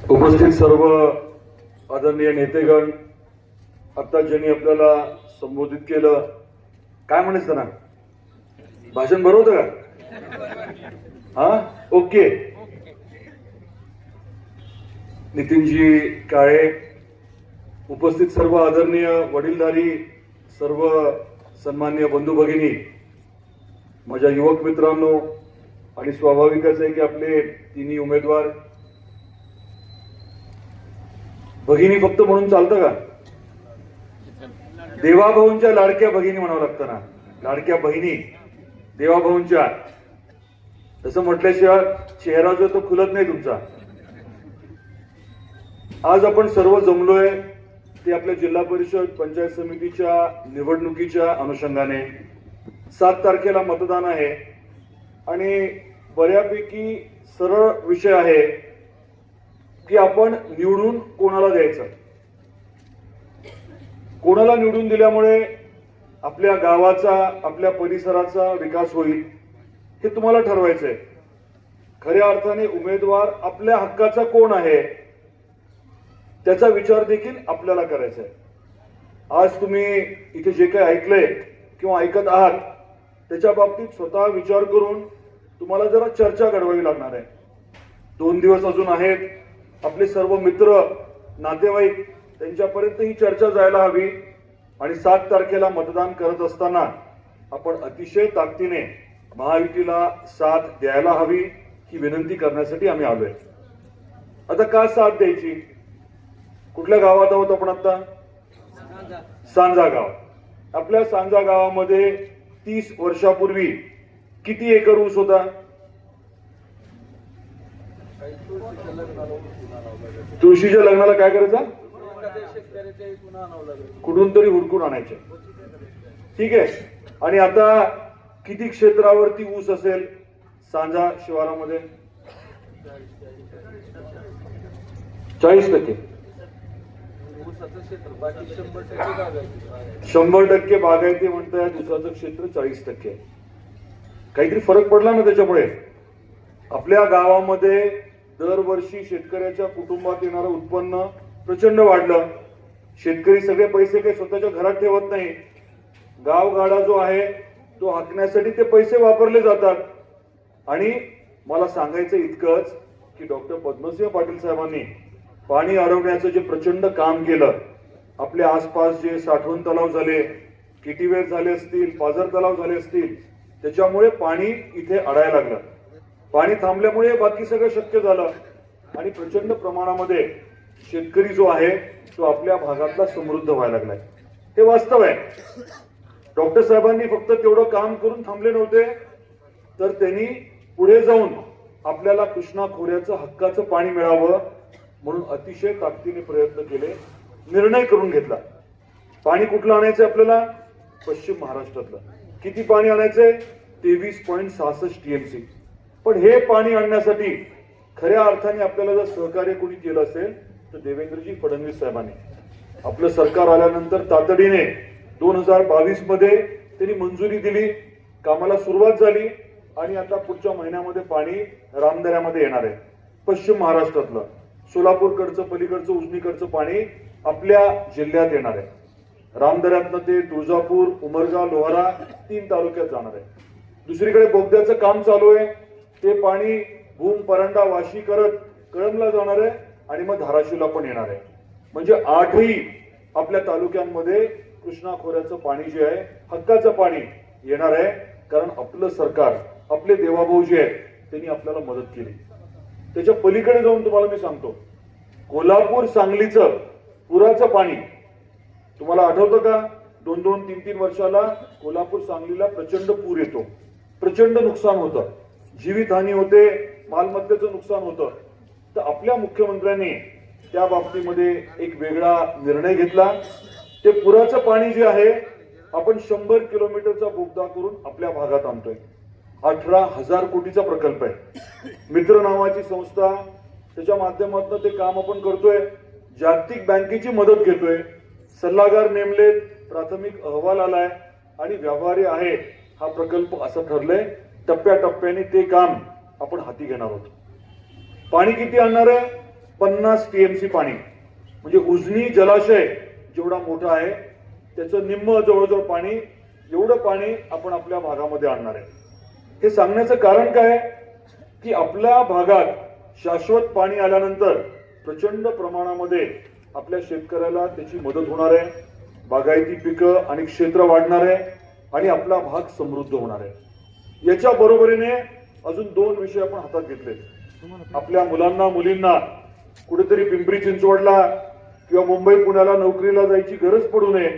उपस्थित सर्व आदरणीय नेतेगण, आता ज्यांनी आपल्याला संबोधित केलं, काय म्हणायचं ना, भाषण बरोबर होतं का? हा, ओके. नितीनजी काळे, उपस्थित सर्व आदरणीय वडीलधारी, सर्व सन्माननीय बंधू भगिनी, माझ्या युवक मित्रांनो, आणि स्वाभाविकच आहे की आपले तिन्ही उमेदवार भगिनी फक्त म्हणून चालतं का? देवाभाऊंच्या लाडक्या भगिनी म्हणावं लागतं ना, लाडक्या बहिणी देवाभाऊंच्या. तसं म्हटल्याशिवाय चेहरा जो तो खुलत नाही तुमचा. आज आपण सर्व जमलोय ते आपल्या जिल्हा परिषद पंचायत समितीच्या निवडणुकीच्या अनुषंगाने. 7 तारखेला मतदान आहे आणि बऱ्यापैकी सरळ विषय आहे की आपण निवडून कोणाला द्यायचं. कोणाला निवडून दिल्यामुळे आपल्या गावाचा, आपल्या परिसराचा विकास होईल हे तुम्हाला ठरवायचं आहे. खऱ्या अर्थाने उमेदवार आपल्या हक्काचा कोण आहे त्याचा विचार देखील आपल्याला करायचा आहे. आज तुम्ही इथे जे काही ऐकलंय किंवा ऐकत आहात त्याच्या बाबतीत स्वतः विचार करून तुम्हाला जरा चर्चा घडवावी लागणार आहे. 2 दिवस अजून आहेत. आपले सर्व मित्र, नातेवाईक त्यांच्यापर्यंत ही चर्चा जायला हवी आणि 7 तारखेला मतदान करत असताना आपण अतिशय ताकदीने महायुतीला साथ द्यायला हवी ही विनंती करण्यासाठी आम्ही आलोय. आता का साथ द्यायची? कुठल्या गावात आहोत आपण आता? सांजा गाव. आपल्या सांजा गावामध्ये 30 वर्षापूर्वी किती एकर ऊस होता? तुळशीच्या लग्नाला काय करायचं? कुठून तरी हुडकून आणायचे. ठीक आहे. आणि आता किती क्षेत्रावरती ऊस असेल सांजा शिवारामध्ये? 40%. 100% बागायती म्हणतायत. ऊसाचं क्षेत्र 40%. काहीतरी फरक पडला ना त्याच्यामुळे. आपल्या गावामध्ये दरवर्षी शेतकऱ्याच्या कुटुंबात येणारं उत्पन्न प्रचंड वाढलं. शेतकरी सगळे पैसे काही स्वतःच्या घरात ठेवत नाही. गावगाडा जो आहे तो हाकण्यासाठी ते पैसे वापरले जातात. आणि मला सांगायचं इतकंच की डॉक्टर पद्मसिंह पाटील साहेबांनी पाणी अडवण्याचं जे प्रचंड काम केलं, आपल्या आसपास जे साठवण तलाव झाले, किटीवेर झाले असतील, पाझर तलाव झाले असतील, त्याच्यामुळे पाणी इथे अडायला लागलं. पाणी थांबल्यामुळे बाकी सगळं शक्य झालं आणि प्रचंड प्रमाणामध्ये शेतकरी जो आहे तो आपल्या भागातला समृद्ध व्हायला लागलाय. हे वास्तव आहे. डॉक्टर साहेबांनी फक्त तेवढं काम करून थांबले नव्हते, तर त्यांनी पुढे जाऊन आपल्याला कृष्णा खोऱ्याचं हक्काचं पाणी मिळावं म्हणून अतिशय ताकदीने प्रयत्न केले. निर्णय करून घेतला. पाणी कुठलं आणायचं आपल्याला? पश्चिम महाराष्ट्रातलं. किती पाणी आणायचंय? 23.66 TMC. पण हे पाणी आणण्यासाठी खऱ्या अर्थाने आपल्याला जर सहकार्य कोणी केलं असेल तर देवेंद्रजी फडणवीस साहेबांनी. आपलं सरकार आल्यानंतर तातडीने 2022 मध्ये त्यांनी मंजुरी दिली, कामाला सुरुवात झाली आणि आता पुढच्या महिन्यामध्ये पाणी रामदऱ्यामध्ये येणार आहे. पश्चिम महाराष्ट्रातलं सोलापूरकडचं, पलीकडचं, उजनीकडचं पाणी आपल्या जिल्ह्यात येणार आहे. रामदऱ्यातनं ते तुळजापूर, उमरगा, लोहारा 3 तालुक्यात जाणार आहे. दुसरीकडे बोगद्याचं काम चालू आहे. ते पाणी भूम, परंडा, वाशी करत कळंबला जाणार आहे आणि मग धाराशिवला पण येणार आहे. म्हणजे 8ही आपल्या तालुक्यांमध्ये कृष्णा खोऱ्याचं पाणी जे आहे, हक्काचं पाणी येणार आहे. कारण आपलं सरकार, आपले देवाभाऊ जे आहेत त्यांनी आपल्याला मदत केली. त्याच्या पलीकडे जाऊन तुम्हाला मी सांगतो, कोल्हापूर सांगलीचं पुराचं पाणी तुम्हाला आठवतं का? 2-2, 3-3 वर्षाला कोल्हापूर सांगलीला प्रचंड पूर येतो, प्रचंड नुकसान होतं, जीवितहानी होते, मालमत्तेचं नुकसान होतं. तर आपल्या मुख्यमंत्र्यांनी त्या बाबतीमध्ये एक वेगळा निर्णय घेतला. ते पुराचं पाणी जे आहे आपण 100 किलोमीटरचा बोगदा करून आपल्या भागात आणतोय. 18,000 कोटीचा प्रकल्प आहे. मित्र नावाची संस्था, त्याच्या माध्यमातून ते काम आपण करतोय. जागतिक बँकेची मदत घेतोय. सल्लागार नेमलेत, प्राथमिक अहवाल आलाय आणि व्यवहारी आहे हा प्रकल्प असं ठरलंय, टप्प्याटप्प्याने ते काम आपण हाती घेणार आहोत. पाणी किती आणणार आहे? 50 टीएमसी पाणी, म्हणजे उजनी जलाशय जेवढा मोठा आहे त्याचं निम्म जवळजवळ पाणी, एवढं पाणी आपण आपल्या भागामध्ये आणणार आहे. हे सांगण्याचं कारण काय की आपल्या भागात शाश्वत पाणी आल्यानंतर प्रचंड प्रमाणामध्ये आपल्या शेतकऱ्याला त्याची मदत होणार आहे, बागायती पिकं आणि क्षेत्र वाढणार आहे आणि आपला भाग समृद्ध होणार आहे. याच्या बरोबरीने अजून 2 विषय आपण हातात घेतले. आपल्या मुलांना मुलींना कुठेतरी पिंपरी चिंचवडला किंवा मुंबई पुण्याला नोकरीला जायची गरज पडू नये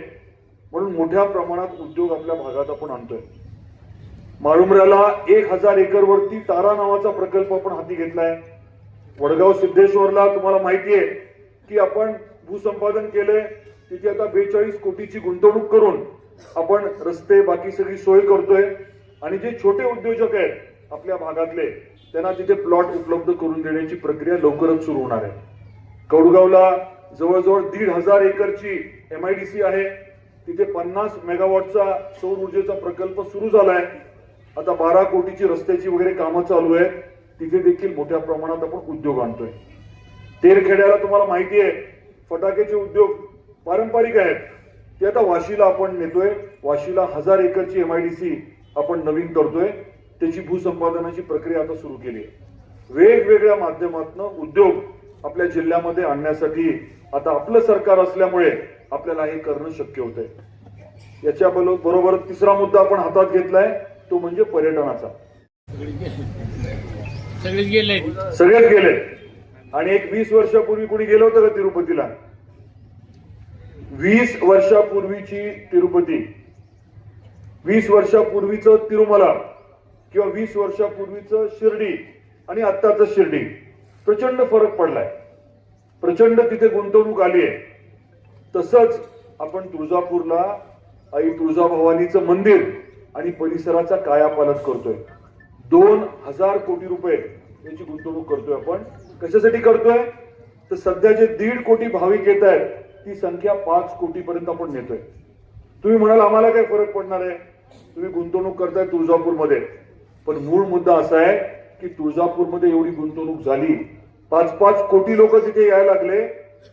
म्हणून मोठ्या प्रमाणात उद्योग आपल्या भागात आपण आणतोय. माळुंबऱ्याला 1000 एकर वरती तारा नावाचा प्रकल्प आपण हाती घेतलाय. वडगाव सिद्धेश्वरला तुम्हाला माहिती आहे की आपण भूसंपादन केले, तिथे आता 42 कोटीची गुंतवणूक करून आपण रस्ते बाकी सगळी सोय करतोय आणि जे छोटे उद्योजक आहेत आपल्या भागातले त्यांना तिथे प्लॉट उपलब्ध करून देण्याची प्रक्रिया लवकरच सुरू होणार आहे. कौडगावला जवळजवळ 1,500 एकरची MIDC आहे, तिथे 50 मेगावॉटचा सौर ऊर्जेचा प्रकल्प सुरू झालाय. आता 12 कोटीची रस्त्याची वगैरे कामं चालू आहेत, तिथे देखील मोठ्या प्रमाणात आपण उद्योग आणतोय. तेरखेड्याला तुम्हाला माहिती आहे फटाक्याचे उद्योग पारंपरिक आहेत, ते आता वाशीला आपण नेतोय. वाशीला 1000 एकरची MIDC आपण नवीन करतोय, त्याची भूसंपादनाची प्रक्रिया आता सुरू केली आहे. वेगवेगळ्या माध्यमातून उद्योग आपल्या जिल्ह्यामध्ये आणण्यासाठी आता आपलं सरकार असल्यामुळे आपल्याला हे करणं शक्य होतंय. याच्या बरोबर तिसरा मुद्दा आपण हातात घेतलाय तो म्हणजे पर्यटनाचा. सगळेच गेले आणि एक 20 वर्षापूर्वी कोणी गेलं होतं का तिरुपतीला? 20 वर्षापूर्वीची तिरुपती, 20 वर्षापूर्वीचं तिरुमला किंवा 20 वर्षापूर्वीचं शिर्डी आणि आत्ताचं शिर्डी प्रचंड फरक पडलाय, प्रचंड तिथे गुंतवणूक आली आहे. तसंच आपण तुळजापूरला आई तुळजाभवानीचं मंदिर आणि परिसराचा कायापालट करतोय. 2000 कोटी रुपये याची गुंतवणूक करतोय आपण. कशासाठी करतोय तर सध्या जे 1.5 कोटी भाविक येत आहेत ती संख्या 5 कोटीपर्यंत आपण नेतोय. तुम्ही म्हणाल आम्हाला काय फरक पडणार आहे, तुम्ही गुंतवणूक करताय तुळजापूरमध्ये, पण मूळ मुद्दा असा आहे की तुळजापूरमध्ये एवढी गुंतवणूक झाली, 5-5 कोटी लोक तिथे यायला लागले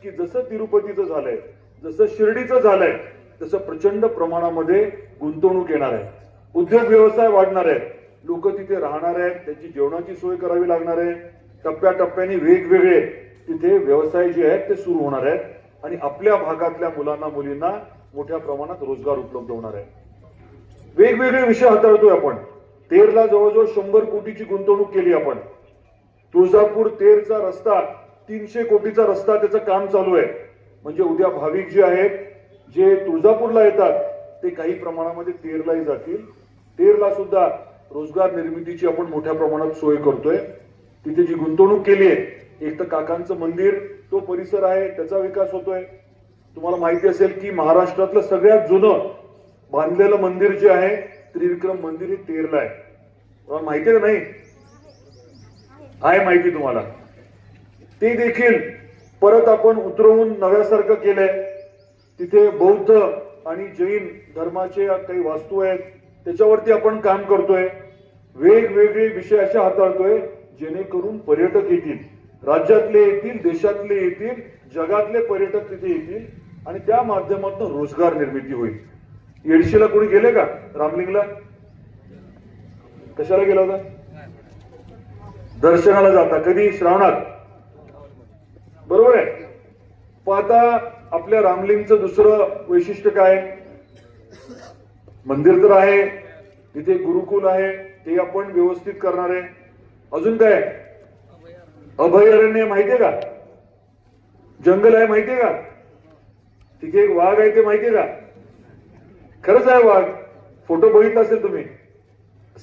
की जसं तिरुपतीचं झालंय, जसं शिर्डीचं झालंय तसं प्रचंड प्रमाणामध्ये गुंतवणूक येणार आहे, उद्योग व्यवसाय वाढणार आहे, लोक तिथे राहणार आहेत, त्यांची जेवणाची सोय करावी लागणार आहे. टप्प्याटप्प्याने वेगवेगळे तिथे व्यवसाय जे आहेत ते सुरू होणार आहेत आणि आपल्या भागातल्या मुलांना मुलींना मोठ्या प्रमाणात रोजगार उपलब्ध होणार आहे. वेगवेगळे विषय हाताळतोय आपण. तेरला जवळजवळ 100 कोटीची गुंतवणूक केली आपण. तुळजापूर तेरचा रस्ता 300 कोटीचा रस्ता, त्याचं काम चालू आहे. म्हणजे उद्या भाविक जे आहेत जे तुळजापूरला येतात ते काही प्रमाणामध्ये तेरलाही जातील. तेरला सुद्धा रोजगार निर्मितीची आपण मोठ्या प्रमाणात सोय करतोय. तिथे जी गुंतवणूक केली आहे, एक तर काकांचं मंदिर तो परिसर आहे त्याचा विकास होतोय. तुम्हाला माहिती असेल की महाराष्ट्रातलं सगळ्यात जुनं बांधलेलं मंदिर जे आहे त्रिविक्रम मंदिर हे तेरला आहे. तुम्हाला माहिती आहे का? नाही आहे माहिती तुम्हाला. ते देखील परत आपण उतरवून नव्यासारखं केलंय. तिथे बौद्ध आणि जैन धर्माचे काही वास्तू आहेत त्याच्यावरती आपण काम करतोय. वेगवेगळे विषय असे हाताळतोय जेणेकरून पर्यटक येतील, राज्यातले येतील, देशातले येतील, जगातले पर्यटक तिथे येतील आणि त्या माध्यमातून रोजगार निर्मिती होईल. येडशीला कोणी गेले का? रामलिंगला कशाला गेला होता? दर्शनाला जाता. कधी? श्रावणात. बरोबर आहे. आता आपल्या रामलिंगचं दुसरं वैशिष्ट्य काय? मंदिर तर आहे, तिथे गुरुकुल आहे, ते आपण व्यवस्थित करणार आहे. अजून काय? अभयारण्य माहितीये का? जंगल आहे माहितीये का? तिथे एक वाघ आहे ते माहितीये का? खरंच आहे वाघ. फोटो बघितला असेल तुम्ही.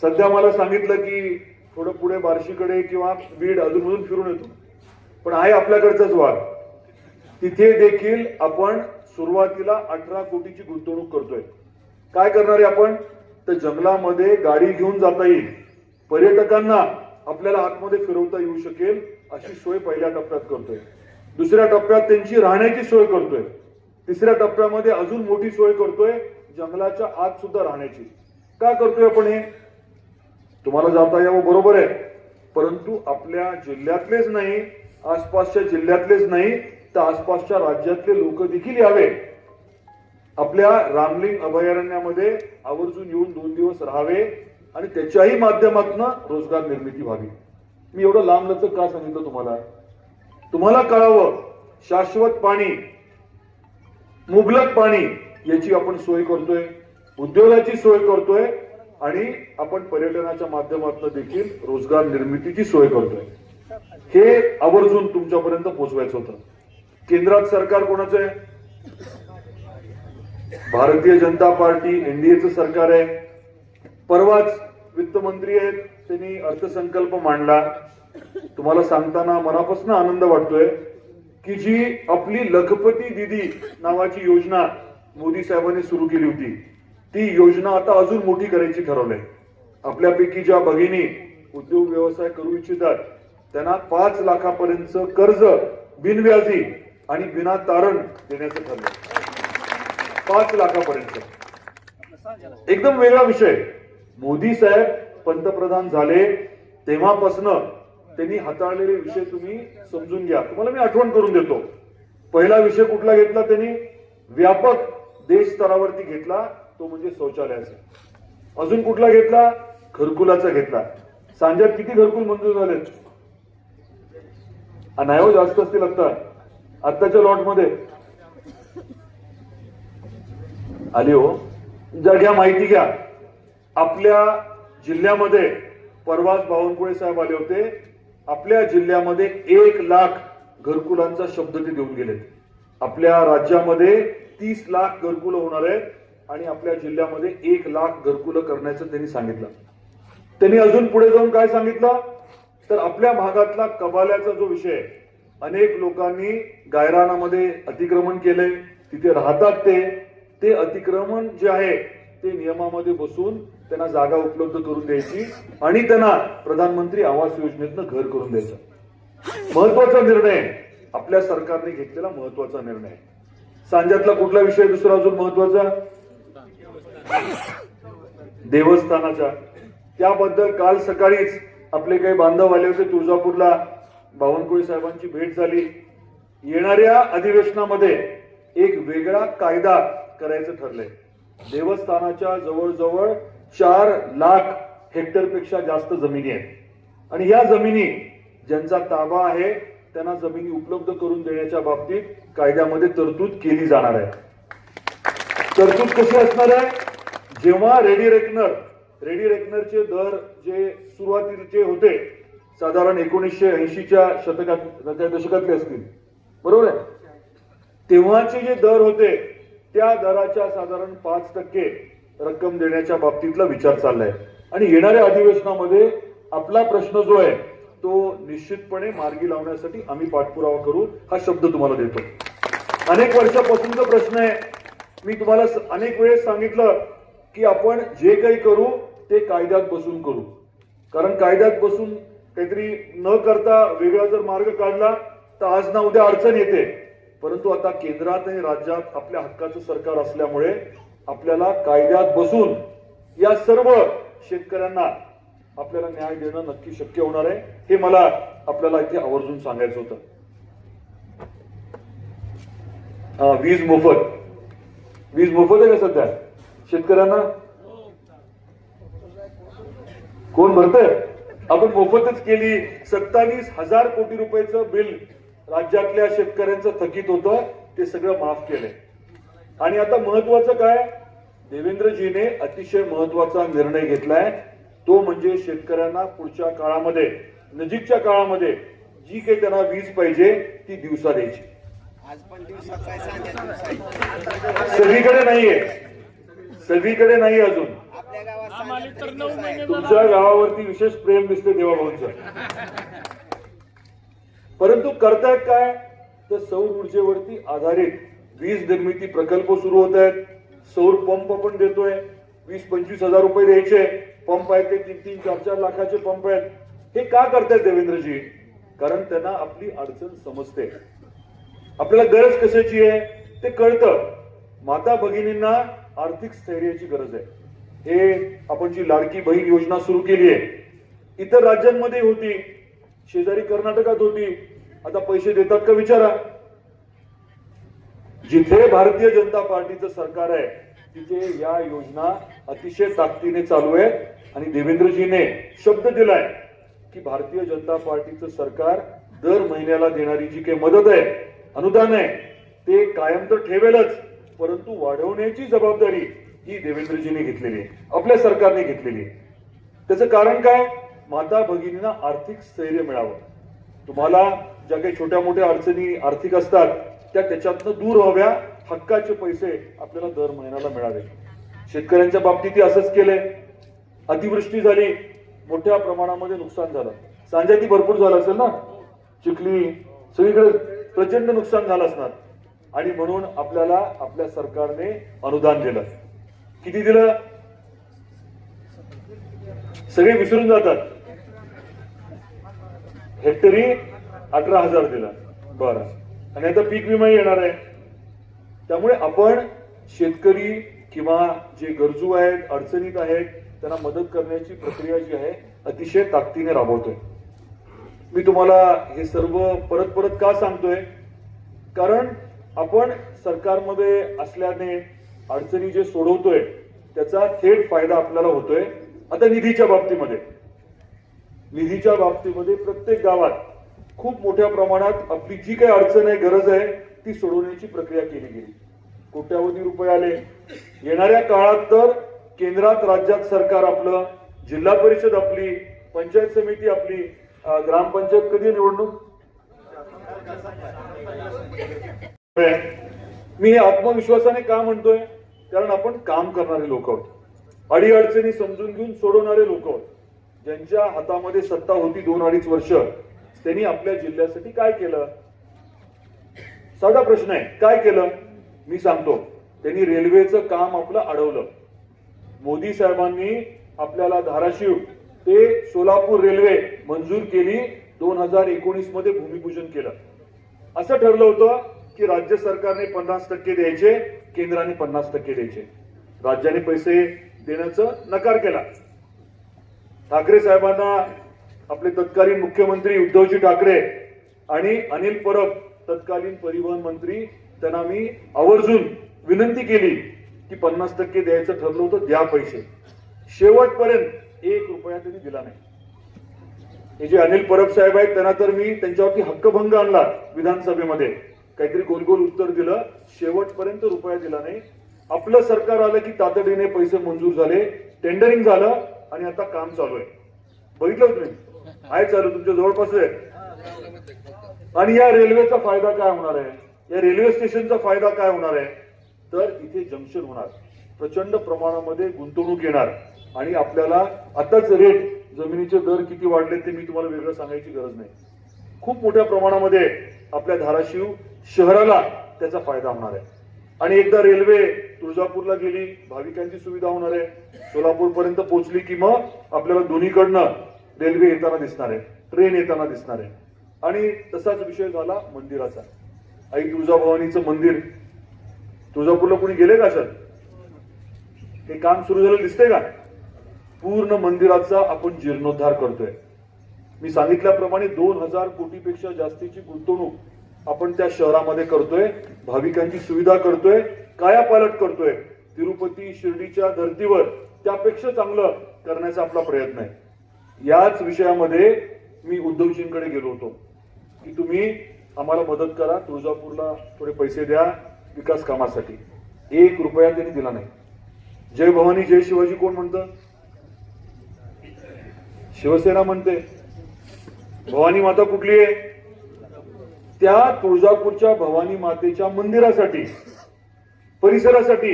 सध्या मला सांगितलं की थोडं पुढे बार्शीकडे किंवा बीड अजूनमधून फिरून येतो, पण आहे आपल्याकडचाच वाघ. तिथे देखील आपण सुरुवातीला 18 कोटीची गुंतवणूक करतोय. काय करणार आहे आपण? तर जंगलामध्ये गाडी घेऊन जाता येईल, पर्यटकांना आपल्याला आतमध्ये फिरवता येऊ शकेल अशी सोय पहिल्या टप्प्यात करतोय. दुसऱ्या टप्प्यात त्यांची राहण्याची सोय करतोय. तिसऱ्या टप्प्यामध्ये अजून मोठी सोय करतोय जंगलाच्या आत सुद्धा राहण्याची. का करतोय आपण हे? तुम्हाला जाता यावं बरोबर आहे, परंतु आपल्या जिल्ह्यातलेच नाही, आसपासच्या जिल्ह्यातलेच नाही तर आसपासच्या राज्यातले लोक देखील यावे, आपल्या रामलिंग अभयारण्यामध्ये आवर्जून येऊन 2 दिवस राहावे आणि त्याच्याही माध्यमातून रोजगार निर्मिती व्हावी. मी एवढं लांब लचक का सांगितलं तुम्हाला कळावं, शाश्वत पाणी, मुबलक पाणी याची आपण सोय करतोय, उद्योगाची सोय करतोय आणि आपण पर्यटनाच्या माध्यमातून देखील रोजगार निर्मितीची सोय करतोय. हे आवर्जून तुमच्यापर्यंत पोहोचवायचं होतं. केंद्रात सरकार कोणाचं आहे? भारतीय जनता पार्टी, एनडीएचं सरकार आहे. परवाच वित्तमंत्री आहेत, त्यांनी अर्थसंकल्प मांडला. तुम्हाला सांगताना मनापासून आनंद वाटतोय की जी आपली लखपती दीदी नावाची योजना मोदी साहेबांनी सुरू केली होती, ती योजना आता अजून मोठी करायची ठरवलंय. आपल्यापैकी ज्या भगिनी उद्योग व्यवसाय करू इच्छितात त्यांना 5 लाखापर्यंत कर्ज बिनव्याजी आणि बिना तारण देण्याचं ठरलंय. 5 लाखापर्यंत. एकदम वेगळा विषय. मोदी साहेब पंतप्रधान झाले तेव्हापासून त्यांनी हाताळलेले विषय तुम्ही समजून घ्या. तुम्हाला मी आठवण करून देतो. पहिला विषय कुठला घेतला त्यांनी? व्यापक देश स्तरावरती घेतला, तो म्हणजे शौचालयाचा. अजून कुठला घेतला? घरकुलाचा घेतला. सांज्यात किती घरकुल मंजूर झाले? नाही हो, जास्त असतील आत्ताच्या लॉट मध्ये आली हो. घ्या माहिती घ्या. आपल्या जिल्ह्यामध्ये परवाच बावनकुळे साहेब आले होते. आपल्या जिल्ह्यामध्ये 1 लाख घरकुलांचा शब्द ते देऊन गेले. आपल्या राज्यामध्ये 30 लाख घरकुलं होणार आहेत आणि आपल्या जिल्ह्यामध्ये 1 लाख घरकुलं करण्याचं त्यांनी सांगितलं. त्यांनी अजून पुढे जाऊन काय सांगितलं तर आपल्या भागातला कबाल्याचा जो विषय, अनेक लोकांनी गायरानामध्ये अतिक्रमण केलंय, तिथे राहतात ते अतिक्रमण जे आहे ते नियमामध्ये बसून त्यांना जागा उपलब्ध करून द्यायची आणि त्यांना प्रधानमंत्री आवास योजनेतनं घर करून द्यायचं. महत्वाचा निर्णय, आपल्या सरकारने घेतलेला महत्वाचा निर्णय. सांज्यातला कुठला विषय दुसरा अजून महत्वाचा? देवस्थानाचा. त्याबद्दल काल सकाळीच आपले काही बांधव आले होते तुळजापूरला. बावनकुळे साहेबांची भेट झाली. येणाऱ्या अधिवेशनामध्ये एक वेगळा कायदा करायचं ठरलंय. देवस्थानाच्या जवळजवळ 4 लाख हेक्टरपेक्षा जास्त जमिनी आहेत आणि या जमिनी ज्यांचा ताबा आहे त्यांना जमिनी उपलब्ध करून देण्याच्या बाबतीत कायद्यामध्ये तरतूद केली जाणार आहे. तरतूद कशी असणार आहे? जेव्हा रेडी रेकनरचे दर जे सुरुवातीचे होते साधारण 1980च्या दशकातले असतील, बरोबर आहे, तेव्हाचे जे दर होते त्या दराच्या साधारण 5% रक्कम देण्याच्या बाबतीतला विचार चाललाय आणि येणाऱ्या अधिवेशनामध्ये आपला प्रश्न जो आहे तो निश्चितपणे मार्गी लावण्यासाठी आम्ही पाठपुरावा करू, हा शब्द तुम्हाला देतो. अनेक वर्षापासूनचा प्रश्न आहे. मी तुम्हाला अनेक वेळेस सांगितलं की आपण जे काही करू ते कायद्यात बसून करू, कारण कायद्यात बसून काहीतरी न करता वेगळा जर मार्ग काढला तर आज ना उद्या अडचण येते. परंतु आता केंद्रात आणि राज्यात आपल्या हक्काचं सरकार असल्यामुळे आपल्याला कायद्यात बसून या सर्व शेतकऱ्यांना आपल्याला न्याय देणं नक्की शक्य होणार आहे. हे मला आपल्याला इथे आवर्जून सांगायचं होतं. वीज मोफत आहे का सध्या शेतकऱ्यांना? कोण भरतंय? आपण मोफतच केली. 27,000 कोटी रुपयाचं बिल राज्यातल्या शेतकऱ्यांचं थकीत होतं, ते सगळं माफ केलंय. आणि आता महत्वाचं काय, देवेंद्रजीने अतिशय महत्वाचा निर्णय घेतलाय, तो म्हणजे शेतकऱ्यांना पुढच्या काळामध्ये, नजीकच्या काळामध्ये जी काही त्यांना वीज पाहिजे ती दिवसा द्यायची. सगळीकडे नाहीये अजून. तुमच्या गावावरती विशेष प्रेम दिसते देवाभाऊंचं. परंतु करतायत काय तर सौर ऊर्जेवरती आधारित वीज निर्मिती प्रकल्प सुरू होत आहेत. सौर पंप पण देतोय. 20-25 हजार रुपये द्यायचे पंप आहेत, ते 3-3, 4-4 लाखाचे पंप आहेत. हे का करतायत देवेंद्रजी? कारण त्यांना आपली अडचण समजते, आपल्याला गरज कशाची आहे ते कळतं. माता भगिनींना आर्थिक स्थैर्याची गरज आहे. हे आपण जी लाडकी बहीण योजना सुरू केली आहे, इतर राज्यांमध्ये होती, शेजारी कर्नाटकात होती. आता पैसे देतात का विचारा. जिथे भारतीय जनता पार्टीचं सरकार आहे तिथे या योजना अतिशय ताकदीने चालू आहेत आणि देवेंद्रजीने शब्द दिलाय की भारतीय जनता पार्टीचं सरकार दर महिन्याला देणारी जी काही मदत आहे, अनुदान आहे, ते कायम तर ठेवेलच, परंतु वाढवण्याची जबाबदारी ही देवेंद्रजीने घेतलेली आहे, आपल्या सरकारने घेतलेली आहे. त्याचं कारण काय? माता भगिनींना आर्थिक स्थैर्य मिळावं. तुम्हाला ज्या काही छोट्या मोठ्या अडचणी आर्थिक असतात त्या त्याच्यातनं दूर व्हाव्या, हक्काचे पैसे आपल्याला दर महिन्याला मिळावे. शेतकऱ्यांच्या बाबतीत असंच केलंय. अतिवृष्टी झाली, मोठ्या प्रमाणामध्ये नुकसान झालं, सांजाती भरपूर झालं असेल ना, चिखली सगळीकडे प्रचंड नुकसान झालं असणार आणि म्हणून आपल्याला आपल्या सरकारने अनुदान दिलं. किती दिलं? सगळे विसरून जातात. हेक्टरी 18,000 दिला. बरं. आणि आता पीक विमा येणार आहे. त्यामुळे आपण शेतकरी किंवा जे गरजू आहेत, अडचणीत आहेत, त्यांना मदत करण्याची प्रक्रिया जी आहे अतिशय ताकदीने राबवतोय. मी तुम्हाला हे सर्व परत परत का सांगतोय? कारण आपण सरकारमध्ये असल्याने अडचणी जे सोडवतोय त्याचा थेट फायदा आपल्याला होतोय. आता निधीच्या बाबतीमध्ये प्रत्येक गावात खूप मोठ्या प्रमाणात आपली जी काही अडचण आहे, गरज आहे, ती सोडवण्याची प्रक्रिया केली गेली. कोट्यावधी रुपये आले. येणाऱ्या काळात तर केंद्रात राज्यात सरकार आपलं, जिल्हा परिषद आपली, पंचायत समिती आपली, ग्रामपंचायत कधी निवडणूक. मी हे आत्मविश्वासाने का म्हणतोय? कारण आपण काम करणारे लोक आहोत, अडीअडचणी समजून घेऊन सोडवणारे लोक आहोत. ज्यांच्या हातामध्ये सत्ता होती 2-2.5 वर्ष, त्यांनी आपल्या जिल्ह्यासाठी काय केलं? साधा प्रश्न आहे, काय केलं? मी सांगतो. त्यांनी रेल्वेचं काम आपलं अडवलं. मोदी साहेबांनी आपल्याला धाराशिव ते सोलापूर रेल्वे मंजूर केली. 2019 मध्ये भूमिपूजन केलं. असं ठरलं होतं की राज्य सरकारने 50% द्यायचे, केंद्राने 50% द्यायचे. राज्याने पैसे देण्याचं नकार केला. ठाकरे साहेबांना आपले तत्कालीन मुख्यमंत्री उद्धवजी ठाकरे आणि अनिल परब तत्कालीन परिवहन मंत्री, त्यांना मी आवर्जून विनंती केली की 50% द्यायचं ठरलं होतं, द्या पैसे. शेवटपर्यंत 1 रुपया त्यांनी दिला नाही. हे जे अनिल परब साहेब आहेत त्यांना तर मी त्यांच्यावरती हक्कभंग आणला विधानसभेमध्ये, काहीतरी गोल गोल उत्तर दिलं, शेवटपर्यंत रुपया दिला नाही. आपलं सरकार आलं की तातडीने पैसे मंजूर झाले, टेंडरिंग झालं आणि आता काम चालू आहे. बघितलं तुम्ही? आहे चालू, तुमच्या जवळपास आहे. आणि या रेल्वेचा फायदा काय होणार आहे? या रेल्वे स्टेशनचा फायदा काय होणार आहे? तर इथे जंक्शन होणार, प्रचंड प्रमाणामध्ये गुंतवणूक येणार आणि आपल्याला आताच रेट, जमिनीचे दर किती वाढले ते मी तुम्हाला वेगळं सांगायची गरज नाही. खूप मोठ्या प्रमाणामध्ये आपल्या धाराशिव शहराला त्याचा फायदा होणार आहे. आणि एकदा रेल्वे तुळजापूरला गेली, भाविकांची सुविधा होणार आहे. सोलापूर पर्यंत पोहोचली की मग आपल्याला दोन्हीकडनं रेल्वे येताना दिसणार आहे, ट्रेन येताना दिसणार आहे. आणि तसाच विषय झाला मंदिराचा. आई तुळजाभवानीचं मंदिर, तुळजापूरला कोणी गेले का सर? हे काम सुरू झालं दिसतंय का? पूर्ण मंदिराचा आपण जीर्णोद्धार करतोय. मी सांगितल्याप्रमाणे 2000 कोटीपेक्षा जास्तीची गुंतवणूक आपण त्या शहरामध्ये करतोय, भाविकांची सुविधा करतोय, कायापालट करतोय. तिरुपती शिर्डीच्या धर्तीवर त्यापेक्षा चांगलं करण्याचा आपला प्रयत्न आहे. याच विषयामध्ये मी उद्धवजींकडे गेलो होतो की तुम्ही आम्हाला मदत करा, तुळजापूरला थोडे पैसे द्या विकास कामासाठी. 1 रुपया त्यांनी दिला नाही. जय भवानी जय शिवाजी कोण म्हणतं? शिवसेना म्हणते. भवानी माता कुठली आहे? त्या तुळजापूरच्या भवानी मातेच्या मंदिरासाठी, परिसरासाठी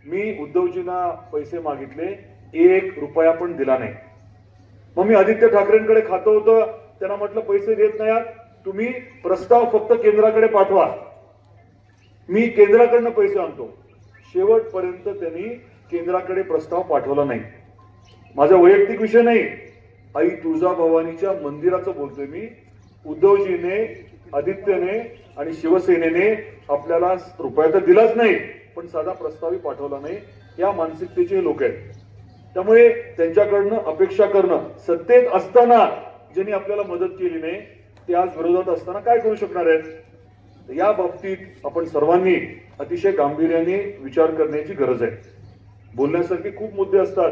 मी उद्धवजींना पैसे मागितले, 1 रुपया पण दिला नाही. मग मी आदित्य ठाकरेंकडे खातं होतं, त्यांना म्हटलं पैसे देत नाही आहात, तुम्ही प्रस्ताव फक्त केंद्राकडे पाठवा, मी केंद्राकडनं पैसे आणतो. शेवटपर्यंत त्यांनी केंद्राकडे प्रस्ताव पाठवला नाही. माझा वैयक्तिक विषय नाही, आई तुळजाभवानीच्या मंदिराचं बोलतोय मी. उद्धवजीने, आदित्यने आणि शिवसेनेने आपल्याला रुपया तर दिलाच नाही, पण साधा प्रस्तावही पाठवला नाही. या मानसिकतेचे लोक आहेत. त्यामुळे त्यांच्याकडनं अपेक्षा करणं, सत्तेत असताना ज्यांनी आपल्याला मदत केली नाही ते आज विरोधात असताना काय करू शकणार आहेत, या बाबतीत आपण सर्वांनी अतिशय गांभीर्याने विचार करण्याची गरज आहे. बोलण्यासारखे खूप मुद्दे असतात,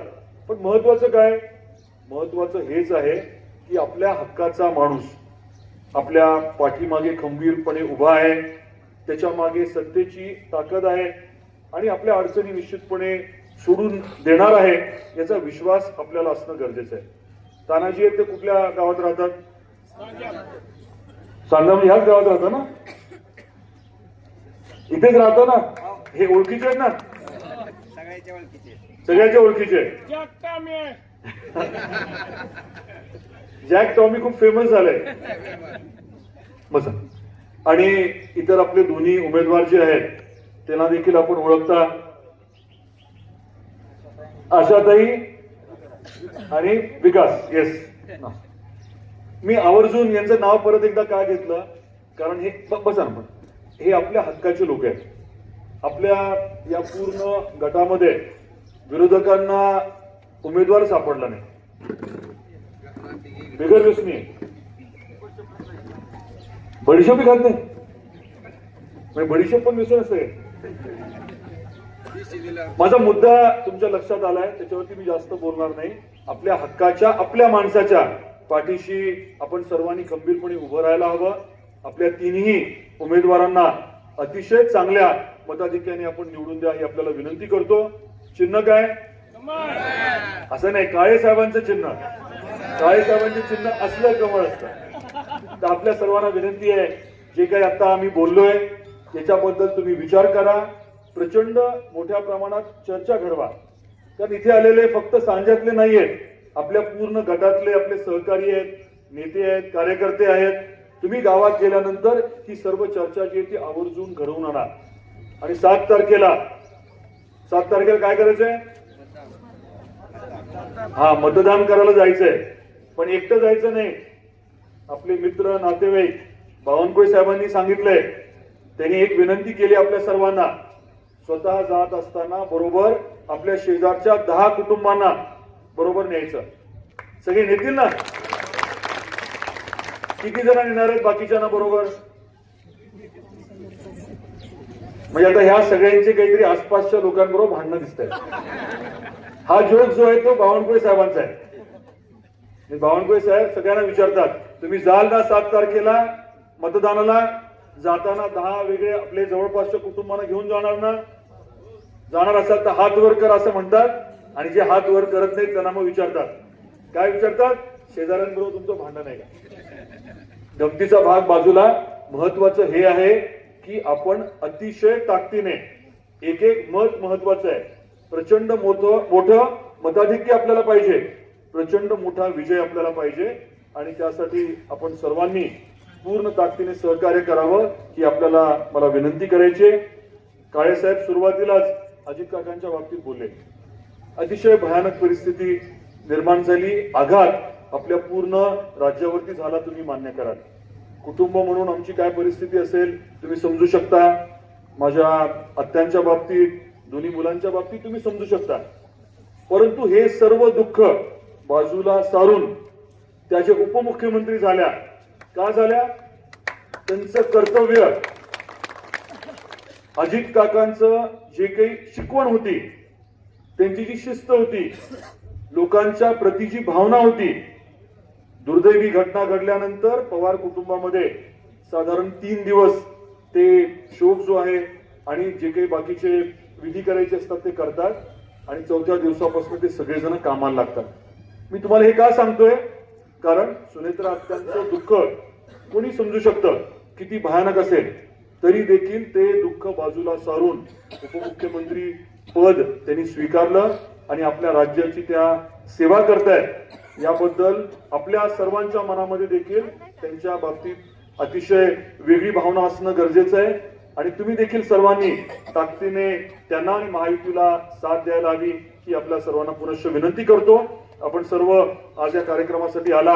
पण महत्वाचं काय, महत्वाचं हेच आहे की आपल्या हक्काचा माणूस आपल्या पाठीमागे खंबीरपणे उभा आहे, त्याच्या मागे सत्तेची ताकद आहे आणि आपल्या अडचणी निश्चितपणे सोडून देणार आहे याचा विश्वास आपल्याला असणं गरजेचं आहे. तानाजी आहेत ते कुठल्या गावात राहतात? सांगा, मी ह्याच गावात राहतो ना, इथेच राहतो ना. हे ओळखीचे आहेत ना, सगळ्याच्या ओळखीचे. जॅक टॉमी खूप फेमस झालंय. बसा. आणि इतर आपले दोन्ही उमेदवार जे आहेत त्यांना देखील आपण ओळखता, आशाताई आणि विकास. येस, मी आवर्जून यांचं नाव परत एकदा का घेतलं, कारण हे बसा ना, हे आपल्या हक्काचे लोक आहेत. आपल्या या पूर्ण गटामध्ये विरोधकांना उमेदवार सापडला नाही, बिगर व्यसनी, बडीशेप खात नाही, बडीशेप पण व्यसन असते. माझा मुद्दा तुमच्या लक्षात आलाय, त्याच्यावरती मी जास्त बोलणार नाही. आपल्या हक्काच्या, आपल्या माणसाच्या पाठीशी आपण सर्वांनी खंबीरपणे उभं राहायला हवं. आपल्या तिन्ही उमेदवारांना अतिशय चांगल्या मताधिक्याने आपण निवडून द्या ही आपल्याला विनंती करतो. चिन्ह काय? असं नाही, काळे साहेबांचं चिन्ह, काळे साहेबांचे चिन्ह असलं कमळ असतं. तर आपल्या सर्वांना विनंती आहे, जे काही आता आम्ही बोललोय त्याच्याबद्दल तुम्ही विचार करा, प्रचंड मोठ्या प्रमाणात चर्चा घडवा. कारण इथे आलेले फक्त सांज्यातले नाही आहेत, आपल्या पूर्ण गटातले आपले सहकारी आहेत, नेते आहेत, कार्यकर्ते आहेत. तुम्ही गावात गेल्यानंतर ही सर्व चर्चा जी आहे ती आवर्जून घडवून आणा. आणि 7 तारखेला काय करायचंय? हा, मतदान करायला जायचंय. पण एकटं जायचं नाही, आपले मित्र नातेवाईक, बावनकुळे साहेबांनी सांगितलंय, त्यांनी एक विनंती केली आपल्या सर्वांना, स्वतः जात असताना बरोबर आपल्या शेजारच्या 10 कुटुंबांना बरोबर न्यायचं. सगळे नेतील ना? किती जण येणार आहेत बाकीच्यांना बरोबर? म्हणजे आता ह्या सगळ्यांचे काहीतरी आसपासच्या लोकांबरोबर भांडणं दिसत आहेत. हा जोक जो आहे तो बावनकुळे साहेबांचा आहे. बावनकुळे साहेब सगळ्यांना विचारतात, तुम्ही जाल ना 7 तारखेला मतदानाला? जाताना 10 वेगळे आपले जवळपासच्या कुटुंबांना घेऊन जाणार ना? जाणार असाल तर हात वर कर असं म्हणतात. आणि जे हात वर करत नाहीत त्यांना मग विचारतात, काय विचारतात? शेजाऱ्यांबरोबर तुमचं भांडण आहे का? गमतीचा भाग बाजूला, महत्वाचं हे आहे की आपण अतिशय ताकदीने, एक मत महत्वाचं आहे. प्रचंड मोठं मताधिक्य आपल्याला पाहिजे, प्रचंड मोठा विजय आपल्याला पाहिजे. आणि त्यासाठी आपण सर्वांनी पूर्ण ताकदीने सहकार्य करावं ही आपल्याला मला विनंती करायची. काळे साहेब सुरुवातीलाच अजित काकांच्या बाबतीत बोलले, अतिशय भयानक परिस्थिती निर्माण झाली, आघात आपल्या पूर्ण राज्यावरती झाला, तुम्ही मान्य कराल. कुटुंब म्हणून आमची काय परिस्थिती असेल तुम्ही समजू शकता. माझ्या आत्यांच्या बाबतीत, दोन्ही मुलांच्या बाबतीत तुम्ही समजू शकता. परंतु हे सर्व दुःख बाजूला सारून त्याचे उपमुख्यमंत्री झाल्या. का झाल्या? त्यांचं कर्तव्य, अजित काकांचं जे काही शिकवण होती, त्यांची जी शिस्त होती, लोकांच्या प्रती जी भावना होती. दुर्दैवी घटना घडल्यानंतर पवार कुटुंबामध्ये साधारण 3 दिवस ते शोक जो आहे आणि जे काही बाकीचे विधी करायचे असतात ते करतात. आणि 4थ्या दिवसापासून ते सगळेजण कामाला लागतात. मी तुम्हाला हे का सांगतोय? कारण सुनेत्रा आत्यांचं दुःख कोणी समजू शकतं किती भयानक असेल, तरी देखील ते दुःख बाजूला सारून उपमुख्यमंत्री पद त्यांनी स्वीकारलं आणि आपल्या राज्याची त्या सेवा करतायत. याबद्दल आपल्या सर्वांच्या मनामध्ये देखील त्यांच्या बाबतीत अतिशय वेगळी भावना असणं गरजेचं आहे. आणि तुम्ही देखील सर्वांनी ताकदीने त्यांना आणि महायुतीला साथ द्यायला हवी ही आपल्या सर्वांना पुनश्च विनंती करतो. आपण सर्व आज या कार्यक्रमासाठी आला,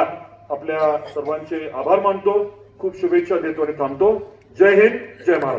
आपल्या सर्वांचे आभार मानतो, खूप शुभेच्छा देतो आणि थांबतो. जय हिंद, जय महाराष्ट्र.